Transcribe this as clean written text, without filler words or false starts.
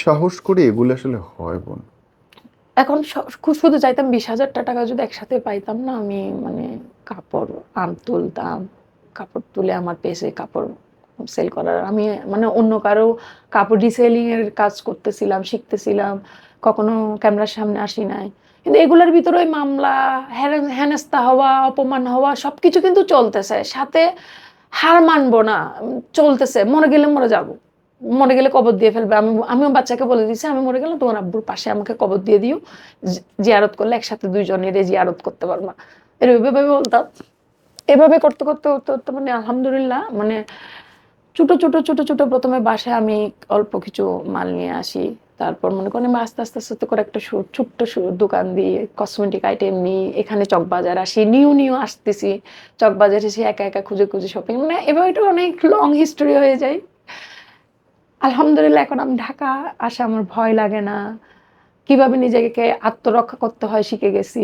সাহস করে এগুলো আসলে হয় বোন? এখন শুধু চাইতাম 20,000 টাকা যদি একসাথে পাইতাম না, আমি মানে কাপড় তুলতাম। কাপড় তুলে আমার পেজে কাপড় সেল করার, আমি মানে অন্য কারো কাপড় রিসেলিং এর কাজ করতেছিলাম, শিখতেছিলাম। কখনো ক্যামেরার সামনে আসি নাই। কিন্তু এগুলোর ভিতরে ওই মামলা, হেনস্থা হওয়া, অপমান হওয়া সবকিছু কিন্তু চলতেছে। সাথে হার মানবো না। চলতেছে। মরে গেলে মরে যাবো। মরে গেলে কবর দিয়ে ফেলবে। আমিও বাচ্চাকে বলে দিয়েছি, আমি মরে গেলে তোমার আব্বুর পাশে আমাকে কবর দিয়ে দিও। জিয়ারত করলে একসাথে ২ জনেরে জিয়ারত করতে পারবা। এভাবে বলতাম। এভাবে করতে মানে আলহামদুলিল্লাহ মানে ছোট ১ম এ বাসায় আমি অল্প কিছু মাল নিয়ে আসি। তারপর মনে করেন আমি আস্তে করে একটা ছোট্ট দোকান দিই, কসমেটিক আইটেম নিই। এখানে চকবাজার আসি। নিউ আসতেছি। চকবাজারে এসে একা খুঁজে শপিং, মানে এভাবে এটা অনেক লং হিস্টোরি হয়ে যায়। আলহামদুলিল্লাহ এখন আমি ঢাকা আসা আমার ভয় লাগে না। কিভাবে নিজেকে আত্মরক্ষা করতে হয় শিখে গেছি।